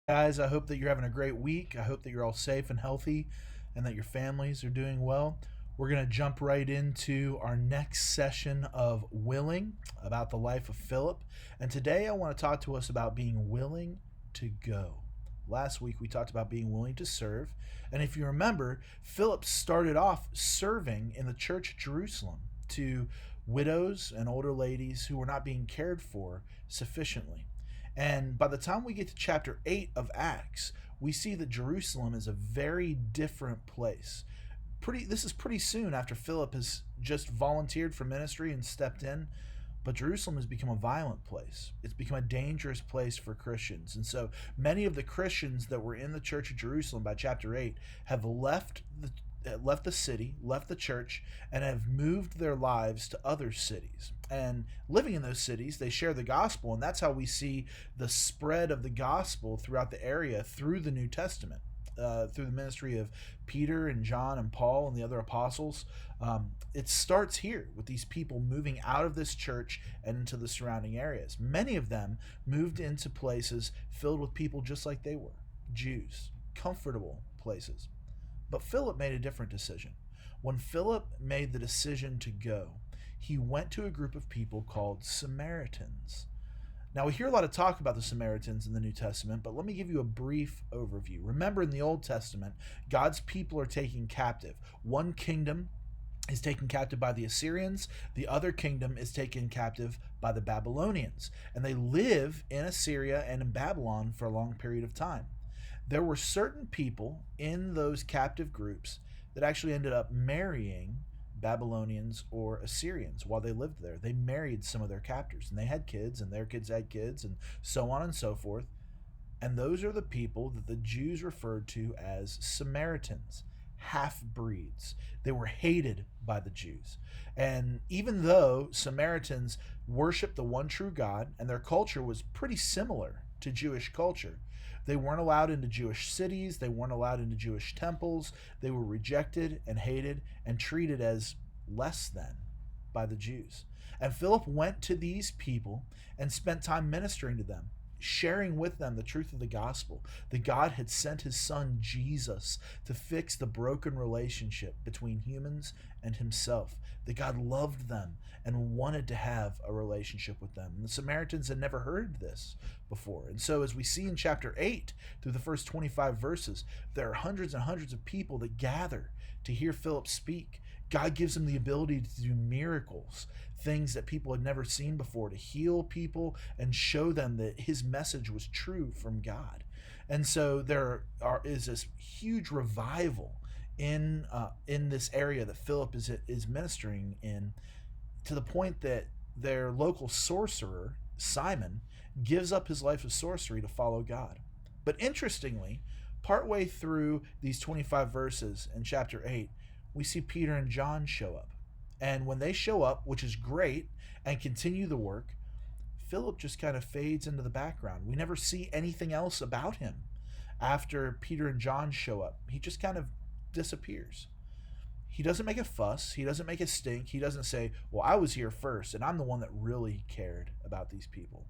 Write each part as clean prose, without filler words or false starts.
Guys, I hope that you're having a great week. I hope that you're all safe and healthy and that your families are doing well. We're going to jump right into our next session of Willing about the life of Philip. And today I want to talk to us about being willing to go. Last week we talked about being willing to serve. And if you remember, Philip started off serving in the church at Jerusalem to widows and older ladies who were not being cared for sufficiently. And by the time we get to chapter 8 of Acts, we see that Jerusalem is a very different place. This is pretty soon after Philip has just volunteered for ministry and stepped in, but Jerusalem has become a violent place. It's become a dangerous place for Christians. And so many of the Christians that were in the church of Jerusalem by chapter 8 have left the city, left the church, and have moved their lives to other cities. And living in those cities, they share the gospel, and that's how we see the spread of the gospel throughout the area through the New Testament. Through the ministry of Peter and John and Paul and the other apostles. It starts here with these people moving out of this church and into the surrounding areas. Many of them moved into places filled with people just like they were, Jews, comfortable places. But Philip made a different decision. When Philip made the decision to go, he went to a group of people called Samaritans. Now, we hear a lot of talk about the Samaritans in the New Testament, but let me give you a brief overview. Remember, in the Old Testament, God's people are taken captive. One kingdom is taken captive by the Assyrians, the other kingdom is taken captive by the Babylonians, and they live in Assyria and in Babylon for a long period of time. There were certain people in those captive groups that actually ended up marrying Babylonians or Assyrians while they lived there. They married some of their captors and they had kids and their kids had kids and so on and so forth. And those are the people that the Jews referred to as Samaritans, half breeds. They were hated by the Jews. And even though Samaritans worshiped the one true God and their culture was pretty similar to Jewish culture, they weren't allowed into Jewish cities, they weren't allowed into Jewish temples, they were rejected and hated and treated as less than by the Jews. And Philip went to these people and spent time ministering to them, sharing with them the truth of the gospel, that God had sent his son Jesus to fix the broken relationship between humans and himself, that God loved them and wanted to have a relationship with them. And the Samaritans had never heard this before. And so, as we see in chapter 8, through the first 25 verses, there are hundreds and hundreds of people that gather to hear Philip speak. God gives him the ability to do miracles, things that people had never seen before, to heal people and show them that his message was true from God. And so is this huge revival in this area that Philip is ministering in, to the point that their local sorcerer Simon gives up his life of sorcery to follow God. But interestingly, partway through these 25 verses in chapter 8, we see Peter and John show up. And when they show up, which is great, and continue the work, Philip just kind of fades into the background. We never see anything else about him after Peter and John show up. He just kind of disappears. He doesn't make a fuss. He doesn't make a stink. He doesn't say, well, I was here first, and I'm the one that really cared about these people.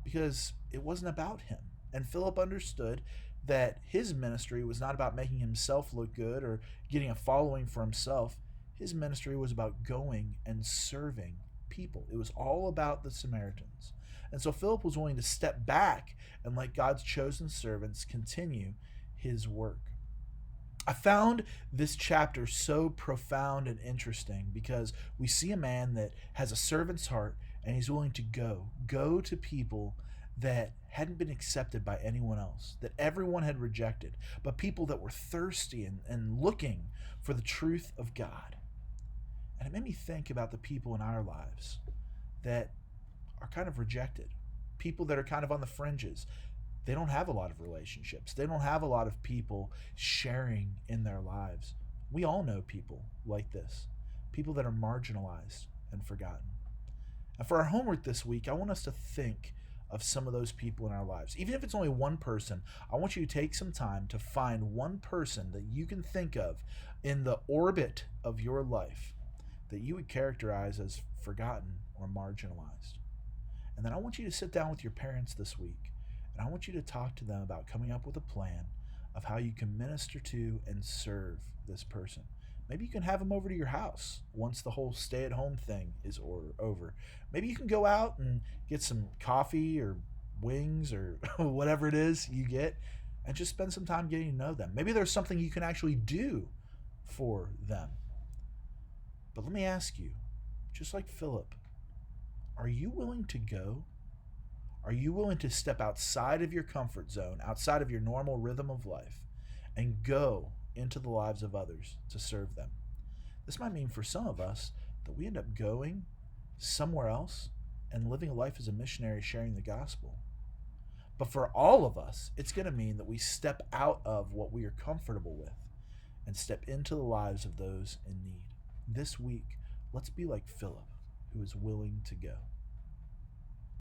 Because it wasn't about him. And Philip understood that his ministry was not about making himself look good or getting a following for himself. His ministry was about going and serving people. It was all about the Samaritans. And so Philip was willing to step back and let God's chosen servants continue his work. I found this chapter so profound and interesting because we see a man that has a servant's heart and he's willing to go to people that hadn't been accepted by anyone else, that everyone had rejected, but people that were thirsty and looking for the truth of God. And it made me think about the people in our lives that are kind of rejected, people that are kind of on the fringes. They don't have a lot of relationships. They don't have a lot of people sharing in their lives. We all know people like this, people that are marginalized and forgotten. And for our homework this week, I want us to think of some of those people in our lives. Even if it's only one person, I want you to take some time to find one person that you can think of in the orbit of your life that you would characterize as forgotten or marginalized. And then I want you to sit down with your parents this week, and And I want you to talk to them about coming up with a plan of how you can minister to and serve this person. Maybe you can have them over to your house once the whole stay at home thing is over. Maybe you can go out and get some coffee or wings or whatever it is you get and just spend some time getting to know them. Maybe there's something you can actually do for them. But let me ask you, just like Philip, are you willing to go? Are you willing to step outside of your comfort zone, outside of your normal rhythm of life, and go into the lives of others to serve them? This might mean for some of us that we end up going somewhere else and living a life as a missionary sharing the gospel. But for all of us, it's going to mean that we step out of what we are comfortable with and step into the lives of those in need. This week, let's be like Philip, who is willing to go.